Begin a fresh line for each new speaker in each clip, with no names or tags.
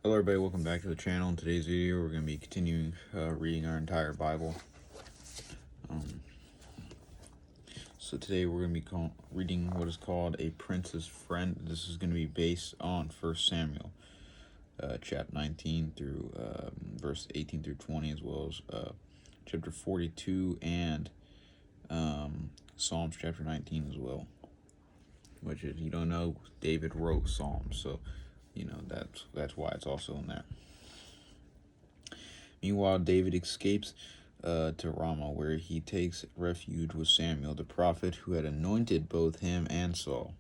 Hello everybody, welcome back to the channel. In today's video we're going to be continuing reading our entire Bible. So today we're going to be reading what is called A Prince's Friend. This is going to be based on 1 Samuel chapter 19 through verse 18 through 20, as well as chapter 42 and Psalms chapter 19 as well. Which, if you don't know, David wrote Psalms, so you know that's why it's also in there. Meanwhile, David escapes to Ramah, where he takes refuge with Samuel, the prophet who had anointed both him and Saul.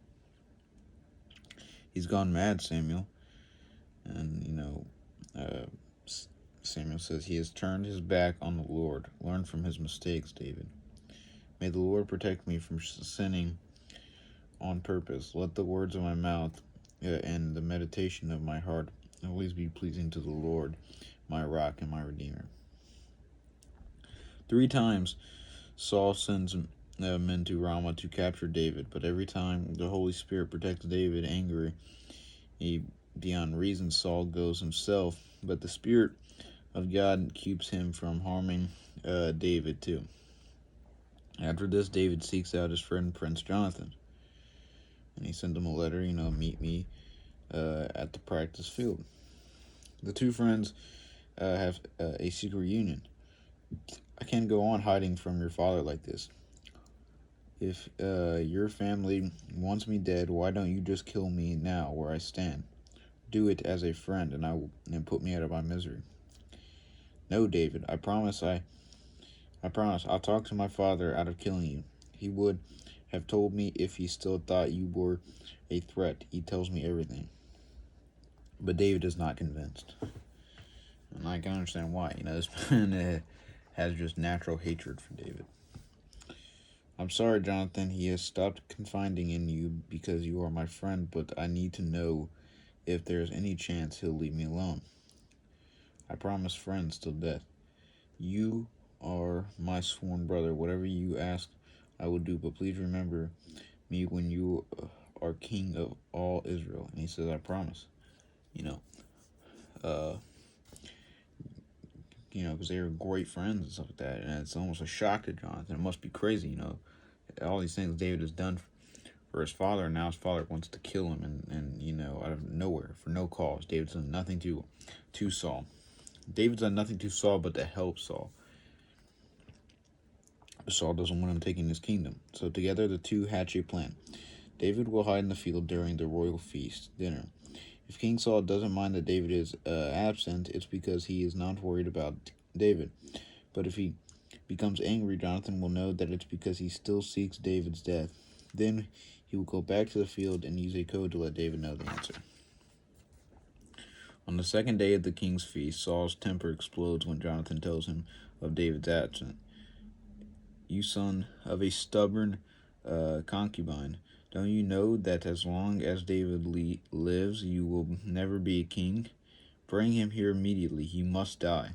He's gone mad, Samuel. And, Samuel says he has turned his back on the Lord. Learn from his mistakes, David. May the Lord protect me from sinning on purpose. Let the words of my mouth and the meditation of my heart always be pleasing to the Lord, my rock and my redeemer. 3 times Saul sends men to Ramah to capture David, but every time the Holy Spirit protects David. Angry beyond reason, Saul goes himself, but the Spirit of God keeps him from harming David too. After this, David seeks out his friend Prince Jonathan, and he sends him a letter, meet me at the practice field. The two friends have a secret union. I can't go on hiding from your father like this. If your family wants me dead, why don't you just kill me now where I stand? Do it as a friend, and put me out of my misery. No, David, I promise. I'll talk to my father out of killing you. He would have told me if he still thought you were a threat. He tells me everything. But David is not convinced. And I can understand why. This man has just natural hatred for David. I'm sorry, Jonathan. He has stopped confiding in you because you are my friend, but I need to know if there's any chance he'll leave me alone. I promise friends till death. You are my sworn brother. Whatever you ask, I will do, but please remember me when you are king of all Israel. And he says, I promise. Because they were great friends and stuff like that. And it's almost a shock to Jonathan. It must be crazy, all these things David has done for his father, and now his father wants to kill him, and out of nowhere, for no cause. David's done nothing to Saul. David's done nothing to Saul but to help Saul. But Saul doesn't want him taking his kingdom. So together the two hatch a plan. David will hide in the field during the royal feast dinner. If King Saul doesn't mind that David is absent, it's because he is not worried about David. But if he becomes angry, Jonathan will know that it's because he still seeks David's death. Then he will go back to the field and use a code to let David know the answer. On the second day of the king's feast, Saul's temper explodes when Jonathan tells him of David's absence. You son of a stubborn concubine, don't you know that as long as David lives, you will never be a king? Bring him here immediately. He must die.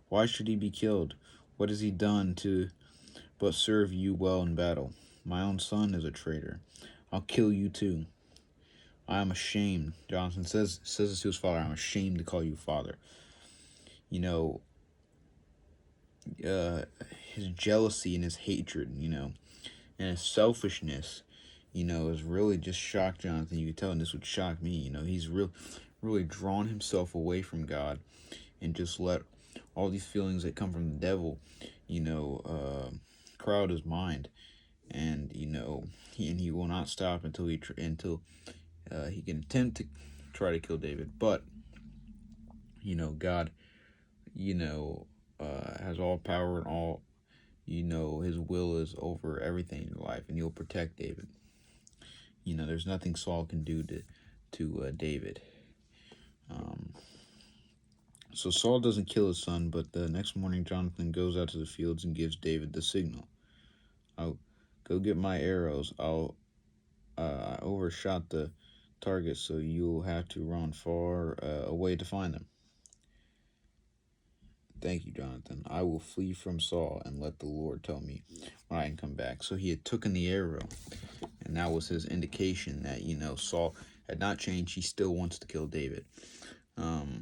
Why should he be killed? What has he done but serve you well in battle? My own son is a traitor. I'll kill you too. I am ashamed. Jonathan says this to his father. I'm ashamed to call you father. His jealousy and his hatred, and his selfishness, has really just shocked Jonathan. You could tell, and this would shock me. He's really drawn himself away from God and just let all these feelings that come from the devil, crowd his mind, and he will not stop until he can attempt to try to kill David. But God, has all power and all, his will is over everything in your life, and he'll protect David. There's nothing Saul can do to David. So Saul doesn't kill his son, but the next morning Jonathan goes out to the fields and gives David the signal. I'll go get my arrows. I overshot the target, so you'll have to run far away to find them. Thank you, Jonathan. I will flee from Saul and let the Lord tell me when I can come back. So he had taken the arrow, and that was his indication that, Saul had not changed. He still wants to kill David. So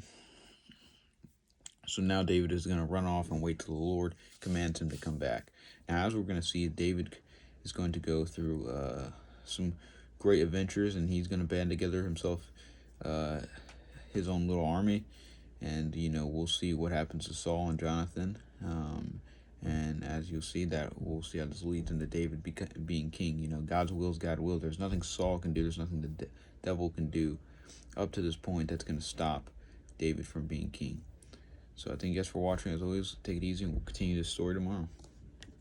now David is going to run off and wait till the Lord commands him to come back. Now, as we're going to see, David is going to go through some great adventures, and he's going to band together himself his own little army, and we'll see what happens to Saul and Jonathan. And as you'll see, that we'll see how this leads into David being king. God's will is God's will. There's nothing Saul can do. There's nothing the devil can do up to this point that's going to stop David from being king. So I thank you guys for watching. As always, take it easy, and we'll continue this story tomorrow.